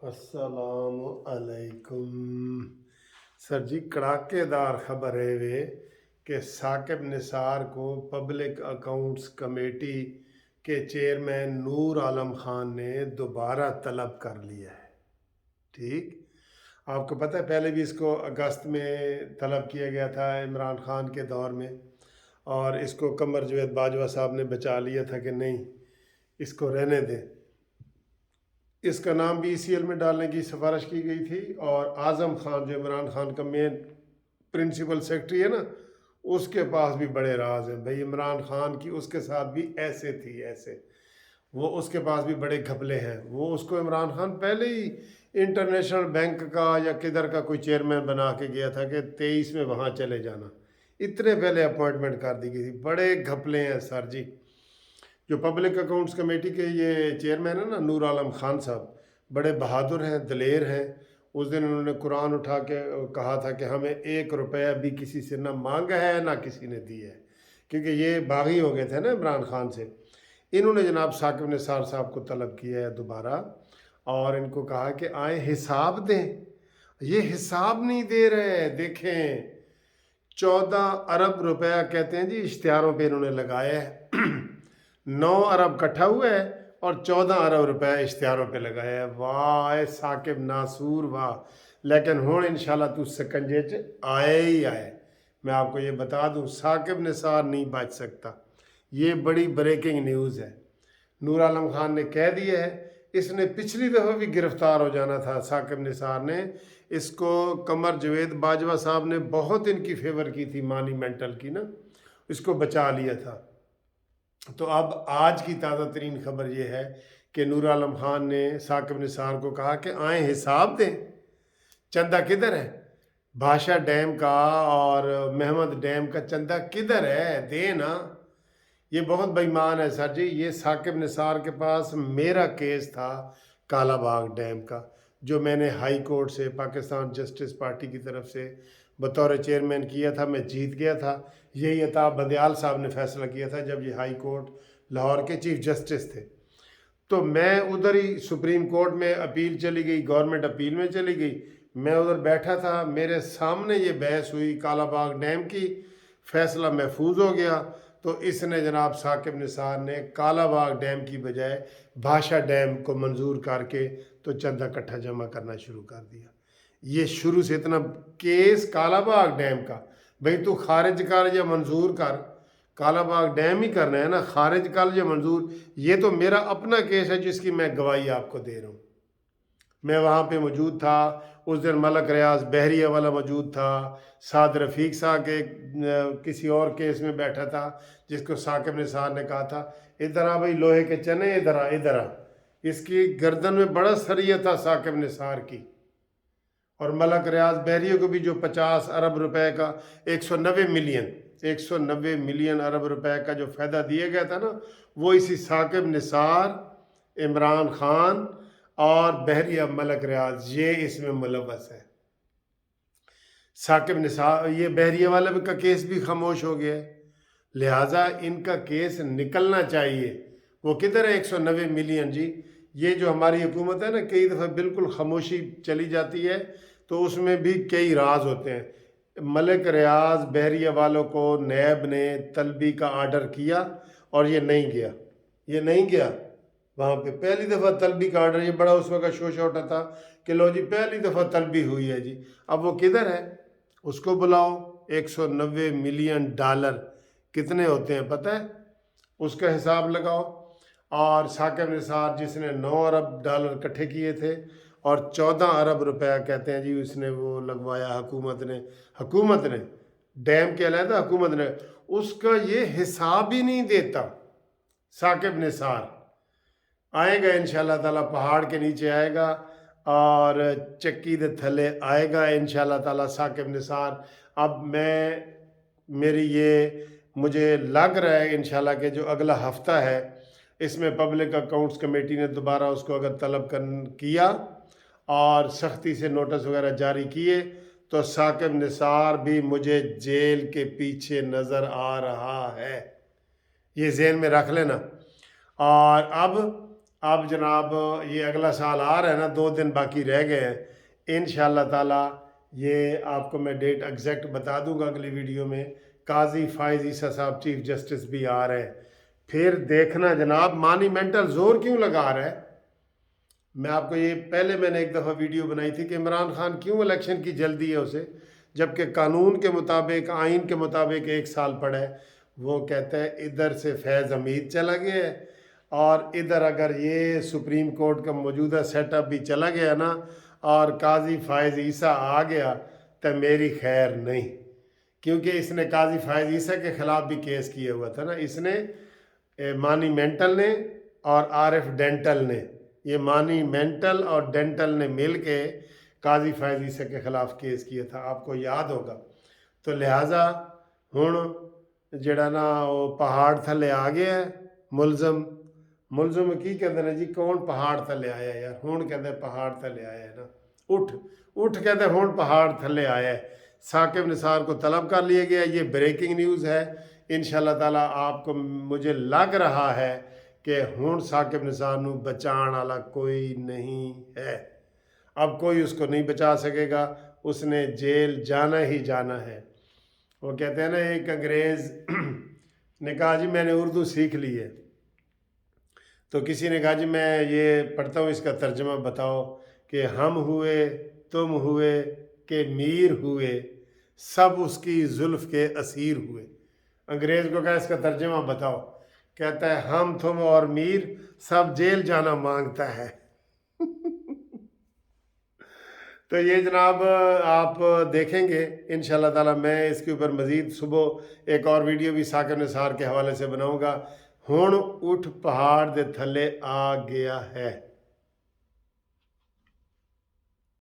अस्सलाम अलैकुम। सर जी, कड़ाकेदार खबर है वे कि साकिब निसार को पब्लिक अकाउंट्स कमेटी के चेयरमैन नूर आलम खान ने दोबारा तलब कर लिया है। ठीक, आपको पता है पहले भी इसको अगस्त में तलब किया गया था इमरान खान के दौर में, और इसको कमर जवेद बाजवा साहब ने बचा लिया था कि नहीं, इसको रहने दें। इसका नाम भी ECL में डालने की सिफारिश की गई थी, और आज़म खान जो इमरान खान का मेन प्रिंसिपल सेक्रेटरी है ना, उसके पास भी बड़े राज हैं भाई। इमरान खान की उसके साथ भी ऐसे थी, ऐसे वो उसके पास भी बड़े घपले हैं। वो उसको इमरान खान पहले ही इंटरनेशनल बैंक का या किधर का कोई चेयरमैन बना के गया था कि 23 में वहाँ चले जाना, इतने पहले अपॉइंटमेंट कर दी गई थी। बड़े घपले हैं सर जी। जो पब्लिक अकाउंट्स कमेटी के ये चेयरमैन है ना, नूर आलम खान साहब, बड़े बहादुर हैं, दलेर हैं। उस दिन उन्होंने कुरान उठा के कहा था कि हमें 1 रुपया भी किसी से ना मांगा है ना किसी ने दी है, क्योंकि ये बागी हो गए थे ना इमरान खान से। इन्होंने जनाब साकिब निसार साहब को तलब किया है दोबारा, और इनको कहा कि आए हिसाब दें। ये हिसाब नहीं दे रहे। देखें, 14 अरब रुपया कहते हैं जी इश्तिहारों पे इन्होंने लगाया है। 9 अरब इकट्ठा हुआ है और 14 अरब रुपया इश्तिहारों पे लगाया है। वाह साकिब नासूर वाह। लेकिन हुण इंशाल्लाह तू सकंजे च आए ही आए। मैं आपको ये बता दूं, साकिब निसार नहीं बच सकता। ये बड़ी ब्रेकिंग न्यूज़ है। नूर आलम खान ने कह दिया है, इसने पिछली दफ़ा भी गिरफ्तार हो जाना था साकिब निसार ने। इसको कमर जवेद बाजवा साहब ने बहुत इनकी फेवर की थी, मानी मेंटल की ना, इसको बचा लिया था। तो अब आज की ताज़ा तरीन खबर ये है कि नूर आलम खान ने साकिब निसार को कहा कि आए हिसाब दें, चंदा किधर है, भाषा डैम का और महमद डैम का चंदा किधर है, दे ना। ये बहुत बेईमान है सर जी। ये साकिब निसार के पास मेरा केस था कालाबाग डैम का, जो मैंने हाई कोर्ट से पाकिस्तान जस्टिस पार्टी की तरफ से बतौर चेयरमैन किया था। मैं जीत गया था। यही अताब बंदयाल साहब ने फैसला किया था जब ये हाई कोर्ट लाहौर के चीफ जस्टिस थे। तो मैं उधर ही सुप्रीम कोर्ट में अपील चली गई, गवर्नमेंट अपील में चली गई। मैं उधर बैठा था, मेरे सामने ये बहस हुई कालाबाग डैम की, फैसला महफूज हो गया। तो इसने जनाब साकिब निसार ने कालाबाग डैम की बजाय भाषा डैम को मंजूर करके तो चंदा इकट्ठा जमा करना शुरू कर दिया। ये शुरू से इतना केस कालाबाग डैम का, भाई तू खारिज कर या मंजूर कर, कालाबाग डैम ही करना है ना, खारिज कर या मंजूर। ये तो मेरा अपना केस है जिसकी मैं गवाही आपको दे रहा हूँ। मैं वहाँ पे मौजूद था। उस दिन मलक रियाज बहरिया वाला मौजूद था, साद रफ़ीक साहब के किसी और केस में बैठा था, जिसको साकिब निसार ने कहा था इधर आ भाई लोहे के चने, इधर आ इधर आ। इसकी गर्दन में बड़ा सरिया था साकिब निसार की। और मलक रियाज बहरिया को भी जो 50 अरब रुपए का 190 मिलियन अरब रुपए का जो फ़ायदा दिया गया था ना, वो इसी साकिब निसार, इमरान खान और बहरिया मलक रियाज, ये इसमें मुलव्वस है। साकिब निसार, ये बहरिया वाला का केस भी खामोश हो गया है, लिहाजा इनका केस निकलना चाहिए। वो किधर है 190 मिलियन जी। ये जो हमारी हुकूमत है ना, कई दफ़ा बिल्कुल खामोशी चली जाती है, तो उसमें भी कई राज होते हैं। मलिक रियाज बहरिया वालों को नैब ने तलबी का आर्डर किया और ये नहीं गया, ये नहीं गया वहाँ पे। पहली दफ़ा तलबी का आर्डर, ये बड़ा उस वक्त शोर शोटा था कि लो जी पहली दफ़ा तलबी हुई है जी। अब वो किधर है, उसको बुलाओ। 190 मिलियन डॉलर कितने होते हैं पता है, उसका हिसाब लगाओ। और साकिब निसार जिसने 9 अरब डॉलर इकट्ठे किए थे और 14 अरब रुपया कहते हैं जी उसने वो लगवाया हुकूमत ने डैम के अलहदा हुकूमत ने, उसका ये हिसाब ही नहीं देता। साकिब निसार आएगा इंशाल्लाह ताला, पहाड़ के नीचे आएगा और चक्की दे थले आएगा इंशाल्लाह ताला साकिब निसार। अब मेरी ये मुझे लग रहा है इंशाल्लाह कि जो अगला हफ्ता है, इसमें पब्लिक अकाउंट्स कमेटी ने दोबारा उसको अगर तलब किया और सख्ती से नोटिस वगैरह जारी किए, तो साकिब निसार भी मुझे जेल के पीछे नज़र आ रहा है। ये ज़हन में रख लेना। और अब अब जनाब ये अगला साल आ रहा है ना, 2 दिन बाकी रह गए हैं। इंशाअल्लाह ताला ये आपको मैं डेट एग्जैक्ट बता दूंगा अगली वीडियो में। काजी फाइज ईसा साहब चीफ जस्टिस भी आ रहे हैं। फिर देखना जनाब मॉन्यूमेंटल जोर क्यों लगा रहा है। मैं आपको ये पहले मैंने एक दफ़ा वीडियो बनाई थी कि इमरान खान क्यों इलेक्शन की जल्दी है उसे, जबकि कानून के मुताबिक आइन के मुताबिक 1 साल पड़ा है। वो कहता है इधर से फैज़ हमीद चला गया है और इधर अगर ये सुप्रीम कोर्ट का मौजूदा सेटअप भी चला गया ना और काजी फाइज ईसा आ गया तो मेरी खैर नहीं, क्योंकि इसने काजी फाइज ईसा के ख़िलाफ़ भी केस किया हुआ था ना। इसने मॉन्यूमेंटल ने और आरिफ डेंटल ने, ये मॉन्यूमेंटल और डेंटल ने मिल के काजी फाइज ईसा के ख़िलाफ़ केस किया था, आपको याद होगा। तो लिहाजा हुण जड़ा ना वो पहाड़ थले आ गया है मुलजम की कहते हैं जी, कौन पहाड़ थले आया यार, हुण कहते पहाड़ थले आया है ना, उठ कहते हुण पहाड़ थले आया है। साकिब निसार को तलब कर लिया गया। ये ब्रेकिंग न्यूज़ है। इंशाअल्लाह ताला आपको मुझे लग रहा है कि हुण साकिब निसार नू बचाने वाला कोई नहीं है। अब कोई उसको नहीं बचा सकेगा, उसने जेल जाना ही जाना है। वो कहते हैं ना, एक अंग्रेज़ ने कहा जी मैंने उर्दू सीख ली है, तो किसी ने कहा जी मैं ये पढ़ता हूँ, इसका तर्जमा बताओ कि हम हुए तुम हुए कि मीर हुए सब उसकी जुल्फ़ के असीर हुए। अंग्रेज़ को कहा इसका तर्जमा बताओ, कहता है हम तुम और मीर सब जेल जाना मांगता है। तो ये जनाब आप देखेंगे इंशाअल्लाह ताला, मैं इसके ऊपर मज़ीद सुबह एक और वीडियो भी साकिब निसार के हवाले से बनाऊंगा। हुण उठ पहाड़ दे थले आ गया है।